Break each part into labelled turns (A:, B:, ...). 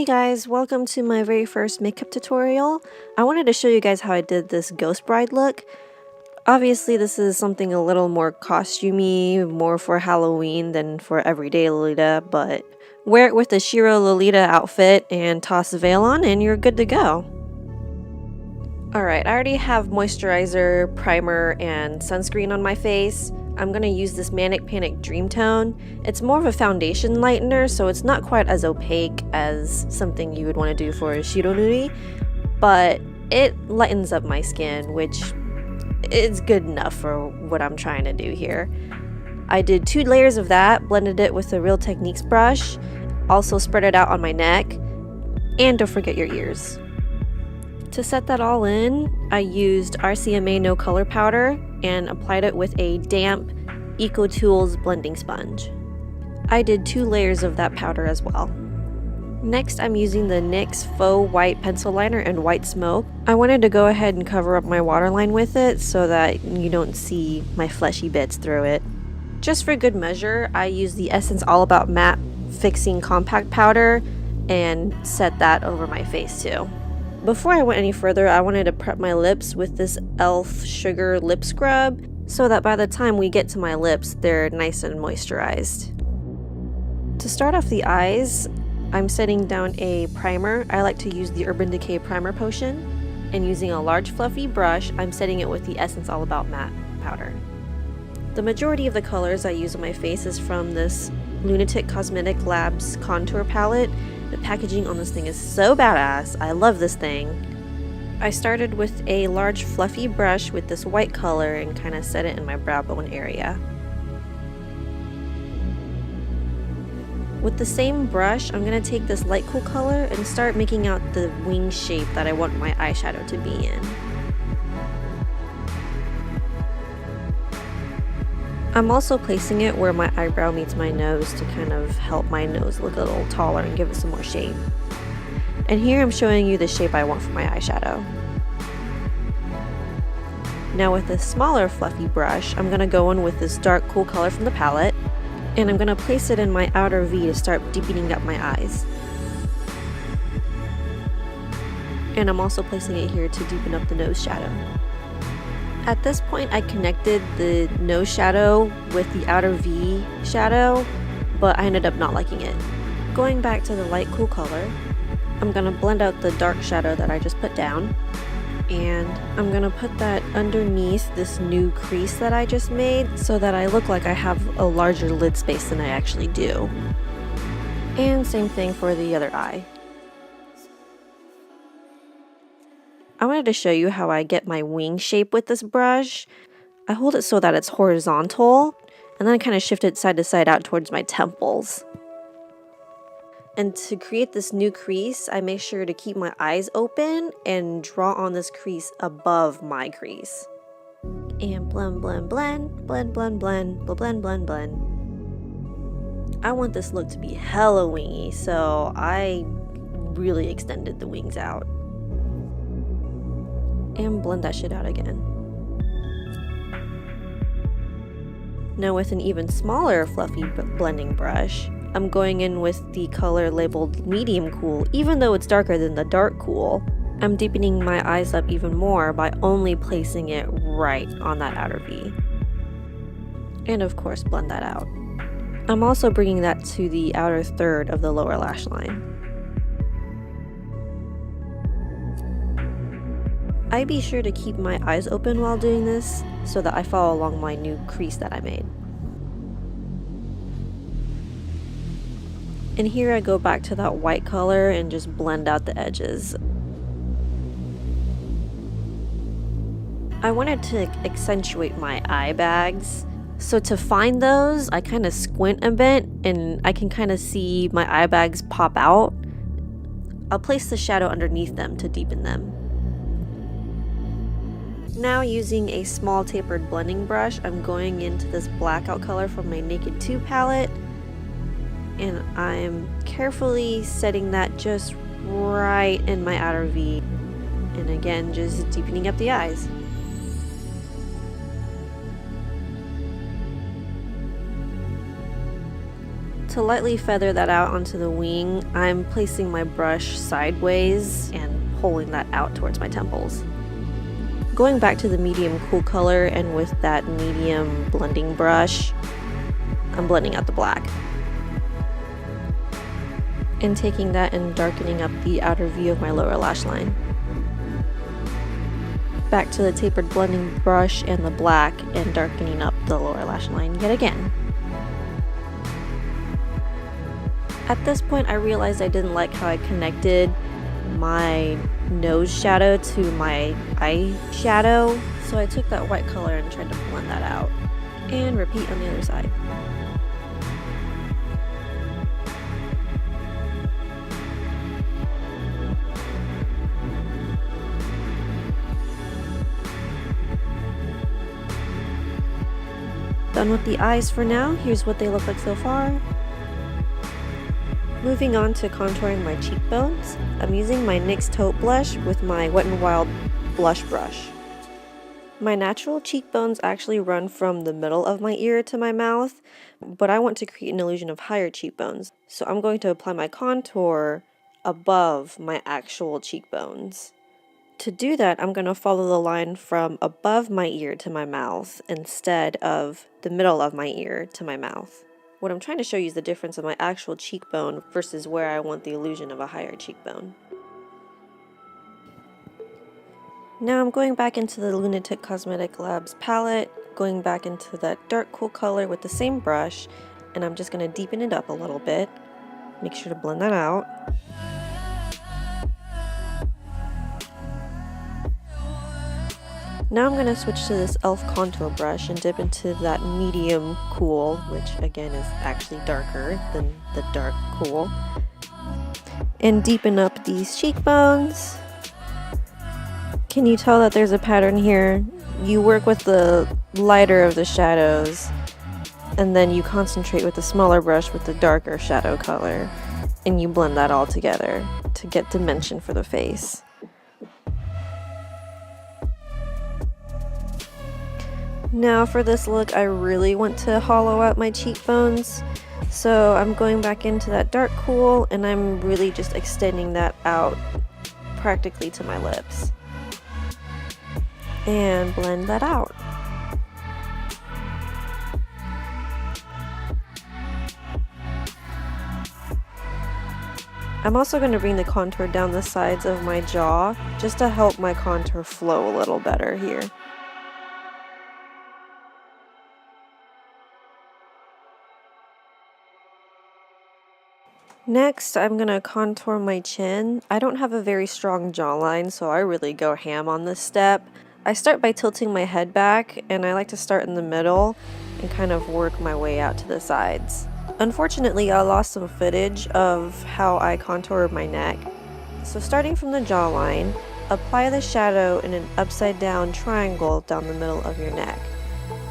A: Hey guys, welcome to my very first makeup tutorial. I wanted to show you guys how I did this ghost bride look. Obviously this is something a little more costumey, more for Halloween than for everyday Lolita, but wear it with the Shiro Lolita outfit and toss a veil on and you're good to go. Alright, I already have moisturizer, primer, and sunscreen on my face. I'm going to use this Manic Dreamtone. It's more of a foundation lightener, so it's not quite as opaque as something you would want to do for a Shiro Nuri, but it lightens up my skin, which is good enough for what I'm trying to do here. I did 2 layers of that, blended it with the Real Techniques brush, also spread it out on my neck, and don't forget your ears. To set that all in, I used RCMA No Color Powder and applied it with a damp EcoTools blending sponge. I did 2 layers of that powder as well. Next, I'm using the NYX Faux White Pencil Liner and White Smoke. I wanted to go ahead and cover up my waterline with it so that you don't see my fleshy bits through it. Just for good measure, I used the Essence All About Matte Fixing Compact Powder and set that over my face too. Before I went any further, I wanted to prep my lips with this e.l.f. Sugar Lip Scrub so that by the time we get to my lips, they're nice and moisturized. To start off the eyes, I'm setting down a primer. I like to use the Urban Decay Primer Potion, and using a large fluffy brush, I'm setting it with the Essence All About Matte powder. The majority of the colors I use on my face is from this LunatiCK Cosmetic Labs Contour Palette. The packaging on this thing is so badass. I love this thing. I started with a large fluffy brush with this white color and kind of set it in my brow bone area. With the same brush, I'm going to take this light cool color and start making out the wing shape that I want my eyeshadow to be in. I'm also placing it where my eyebrow meets my nose to kind of help my nose look a little taller and give it some more shape. And here I'm showing you the shape I want for my eyeshadow. Now with a smaller fluffy brush, I'm going to go in with this dark cool color from the palette, and I'm going to place it in my outer V to start deepening up my eyes. And I'm also placing it here to deepen up the nose shadow. At this point, I connected the nose shadow with the outer V shadow, but I ended up not liking it. Going back to the light cool color, I'm going to blend out the dark shadow that I just put down, and I'm going to put that underneath this new crease that I just made so that I look like I have a larger lid space than I actually do. And same thing for the other eye. I wanted to show you how I get my wing shape with this brush. I hold it so that it's horizontal, and then I kind of shift it side to side out towards my temples. And to create this new crease, I make sure to keep my eyes open and draw on this crease above my crease. And blend, blend, blend, blend, blend, blend, blend, blend, blend. I want this look to be hella wingy, so I really extended the wings out. And blend that shit out again. Now with an even smaller fluffy blending brush, I'm going in with the color labeled medium cool. Even though it's darker than the dark cool, I'm deepening my eyes up even more by only placing it right on that outer V. And of course blend that out. I'm also bringing that to the outer third of the lower lash line. I be sure to keep my eyes open while doing this so that I follow along my new crease that I made. And here I go back to that white color and just blend out the edges. I wanted to accentuate my eye bags, so to find those I kind of squint a bit and I can kind of see my eye bags pop out. I'll place the shadow underneath them to deepen them. Now using a small tapered blending brush, I'm going into this blackout color from my Naked 2 palette, and I'm carefully setting that just right in my outer V, and again just deepening up the eyes. To lightly feather that out onto the wing, I'm placing my brush sideways and pulling that out towards my temples. Going back to the medium cool color, and with that medium blending brush, I'm blending out the black. And taking that and darkening up the outer view of my lower lash line. Back to the tapered blending brush and the black and darkening up the lower lash line yet again. At this point, I realized I didn't like how I connected my nose shadow to my eyeshadow, so I took that white color and tried to blend that out. And repeat on the other side. Done with the eyes for now. Here's what they look like so far. Moving on to contouring my cheekbones, I'm using my NYX Taupe blush with my Wet n Wild blush brush. My natural cheekbones actually run from the middle of my ear to my mouth, but I want to create an illusion of higher cheekbones, so I'm going to apply my contour above my actual cheekbones. To do that, I'm going to follow the line from above my ear to my mouth instead of the middle of my ear to my mouth. What I'm trying to show you is the difference of my actual cheekbone versus where I want the illusion of a higher cheekbone. Now I'm going back into the LunatiCK Cosmetic Labs palette, going back into that dark cool color with the same brush, and I'm just going to deepen it up a little bit. Make sure to blend that out. Now I'm going to switch to this e.l.f. contour brush and dip into that medium cool, which again is actually darker than the dark cool, and deepen up these cheekbones. Can you tell that there's a pattern here? You work with the lighter of the shadows, and then you concentrate with the smaller brush with the darker shadow color, and you blend that all together to get dimension for the face. Now for this look, I really want to hollow out my cheekbones, so I'm going back into that dark cool, and I'm really just extending that out practically to my lips. And blend that out. I'm also going to bring the contour down the sides of my jaw just to help my contour flow a little better here. Next, I'm going to contour my chin. I don't have a very strong jawline, so I really go ham on this step. I start by tilting my head back, and I like to start in the middle and kind of work my way out to the sides. Unfortunately, I lost some footage of how I contour my neck. So starting from the jawline, apply the shadow in an upside down triangle down the middle of your neck.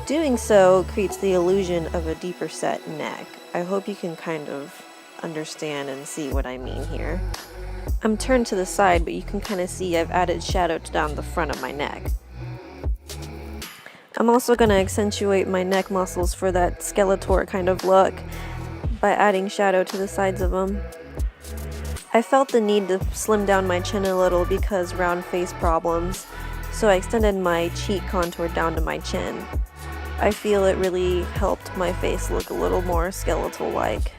A: Doing so creates the illusion of a deeper set neck. I hope you can kind of understand and see what I mean here. I'm turned to the side, but you can kind of see I've added shadow down the front of my neck. I'm also going to accentuate my neck muscles for that Skeletor kind of look by adding shadow to the sides of them. I felt the need to slim down my chin a little because round face problems, so I extended my cheek contour down to my chin. I feel it really helped my face look a little more skeletal-like.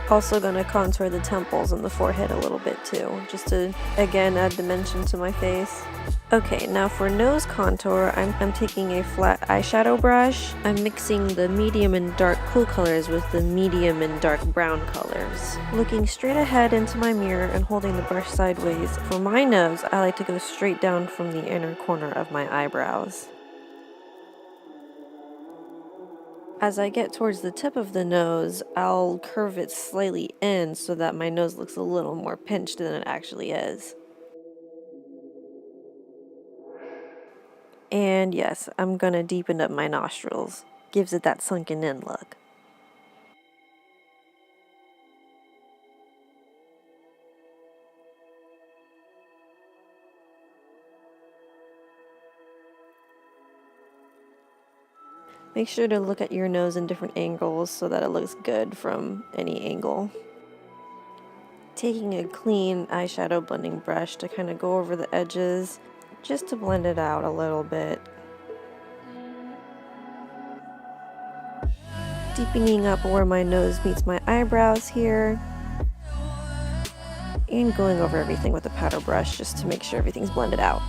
A: Also going to contour the temples and the forehead a little bit too, just to again add dimension to my face. Okay, now for nose contour, I'm taking a flat eyeshadow brush. I'm mixing the medium and dark cool colors with the medium and dark brown colors. Looking straight ahead into my mirror and holding the brush sideways, for my nose, I like to go straight down from the inner corner of my eyebrows. As I get towards the tip of the nose, I'll curve it slightly in so that my nose looks a little more pinched than it actually is. And yes, I'm gonna deepen up my nostrils. Gives it that sunken in look. Make sure to look at your nose in different angles so that it looks good from any angle. Taking a clean eyeshadow blending brush to kind of go over the edges, just to blend it out a little bit. Deepening up where my nose meets my eyebrows here. And going over everything with a powder brush just to make sure everything's blended out.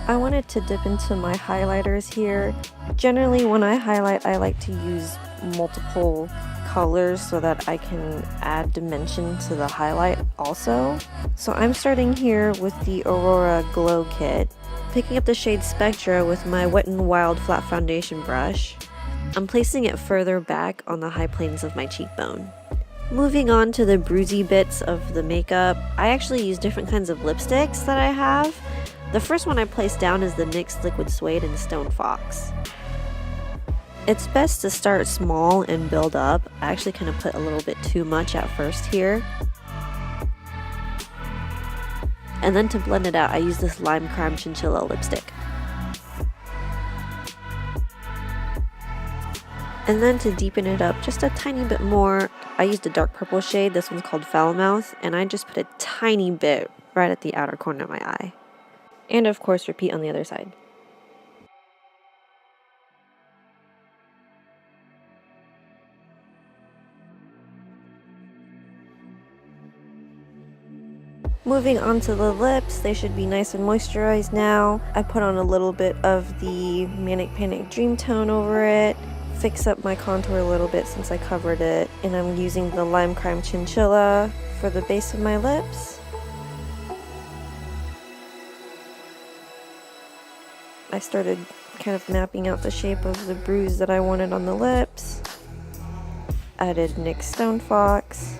A: I wanted to dip into my highlighters here. Generally when I highlight, I like to use multiple colors so that I can add dimension to the highlight also. So I'm starting here with the Aurora Glow Kit. Picking up the shade Spectra with my Wet n Wild flat foundation brush. I'm placing it further back on the high planes of my cheekbone. Moving on to the bruisey bits of the makeup, I actually use different kinds of lipsticks that I have. The first one I placed down is the NYX Liquid Suede in Stone Fox. It's best to start small and build up. I actually kind of put a little bit too much at first here. And then to blend it out, I use this Lime Crime Chinchilla lipstick. And then to deepen it up just a tiny bit more, I used a dark purple shade. This one's called Foul Mouth, and I just put a tiny bit right at the outer corner of my eye. And of course, repeat on the other side. Moving on to the lips, they should be nice and moisturized now. I put on a little bit of the Manic Dreamtone over it. Fix up my contour a little bit since I covered it. And I'm using the Lime Crime Chinchilla for the base of my lips. I started kind of mapping out the shape of the bruise that I wanted on the lips. Added NYX Stone Fox.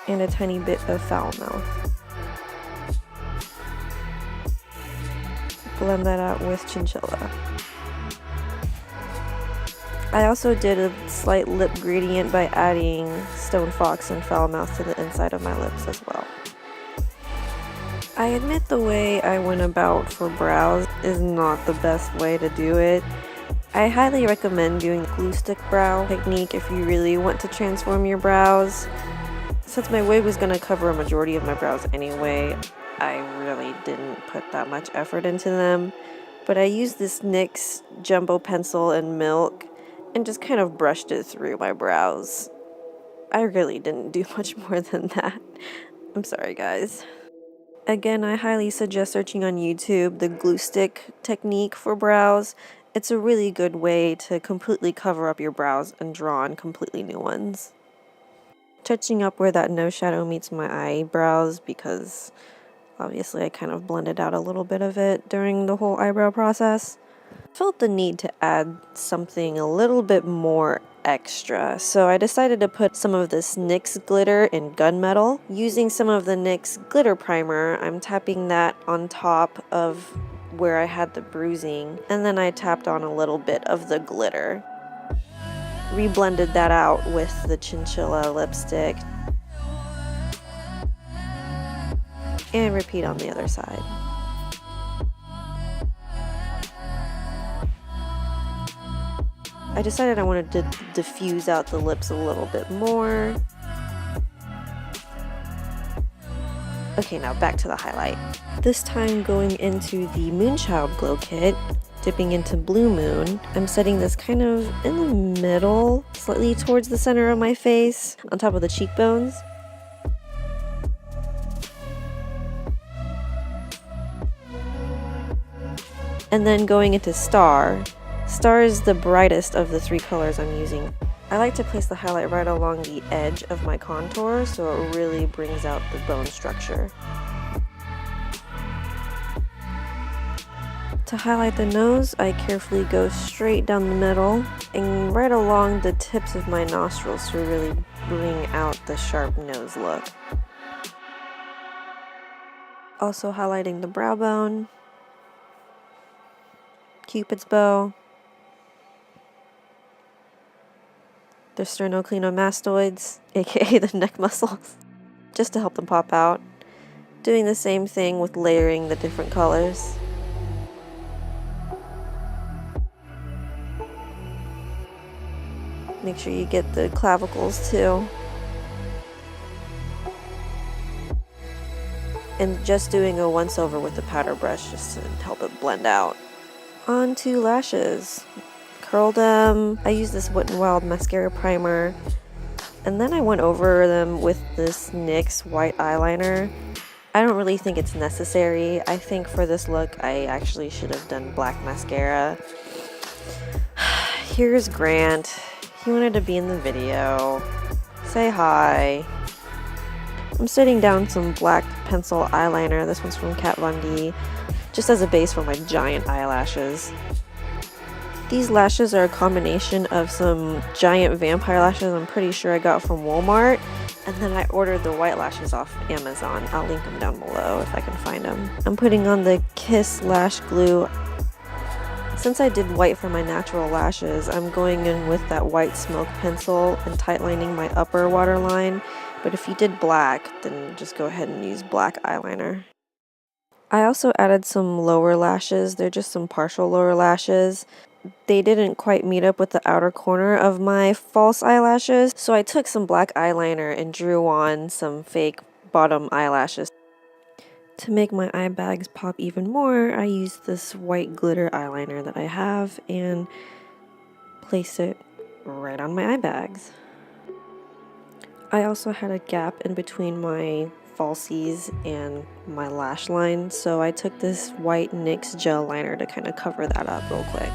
A: And a tiny bit of Foul Mouth. Blend that out with Chinchilla. I also did a slight lip gradient by adding Stone Fox and Foul Mouth to the inside of my lips as well. I admit the way I went about for brows is not the best way to do it. I highly recommend doing the glue stick brow technique if you really want to transform your brows. Since my wig was going to cover a majority of my brows anyway, I really didn't put that much effort into them. But I used this NYX Jumbo Pencil and Milk and just kind of brushed it through my brows. I really didn't do much more than that. I'm sorry, guys. Again, I highly suggest searching on YouTube the glue stick technique for brows. It's a really good way to completely cover up your brows and draw on completely new ones. Touching up where that nose shadow meets my eyebrows because obviously I kind of blended out a little bit of it during the whole eyebrow process. Felt the need to add something a little bit more extra, so I decided to put some of this NYX glitter in Gunmetal. Using some of the NYX Glitter Primer, I'm tapping that on top of where I had the bruising, and then I tapped on a little bit of the glitter. Reblended that out with the Chinchilla lipstick. And repeat on the other side. I decided I wanted to diffuse out the lips a little bit more. Okay, now back to the highlight. This time going into the Moonchild Glow Kit, dipping into Blue Moon. I'm setting this kind of in the middle, slightly towards the center of my face, on top of the cheekbones. And then going into Star. Star is the brightest of the three colors I'm using. I like to place the highlight right along the edge of my contour so it really brings out the bone structure. To highlight the nose, I carefully go straight down the middle and right along the tips of my nostrils to really bring out the sharp nose look. Also highlighting the brow bone, Cupid's bow, the sternocleidomastoids, aka the neck muscles, just to help them pop out. Doing the same thing with layering the different colors. Make sure you get the clavicles too. And just doing a once over with the powder brush just to help it blend out. On to lashes. Curled them. I used this Wet n Wild mascara primer. And then I went over them with this NYX white eyeliner. I don't really think it's necessary. I think for this look, I actually should have done black mascara. Here's Grant. He wanted to be in the video. Say hi. I'm setting down some black pencil eyeliner. This one's from Kat Von D, just as a base for my giant eyelashes. These lashes are a combination of some giant vampire lashes I'm pretty sure I got from Walmart, and then I ordered the white lashes off Amazon. I'll link them down below if I can find them. I'm putting on the Kiss Lash Glue. Since I did white for my natural lashes, I'm going in with that white smoke pencil and tightlining my upper waterline. But if you did black, then just go ahead and use black eyeliner. I also added some lower lashes. They're just some partial lower lashes. They didn't quite meet up with the outer corner of my false eyelashes, so I took some black eyeliner and drew on some fake bottom eyelashes. To make my eye bags pop even more, I used this white glitter eyeliner that I have and place it right on my eye bags. I also had a gap in between my falsies and my lash line, so I took this white NYX gel liner to kind of cover that up real quick.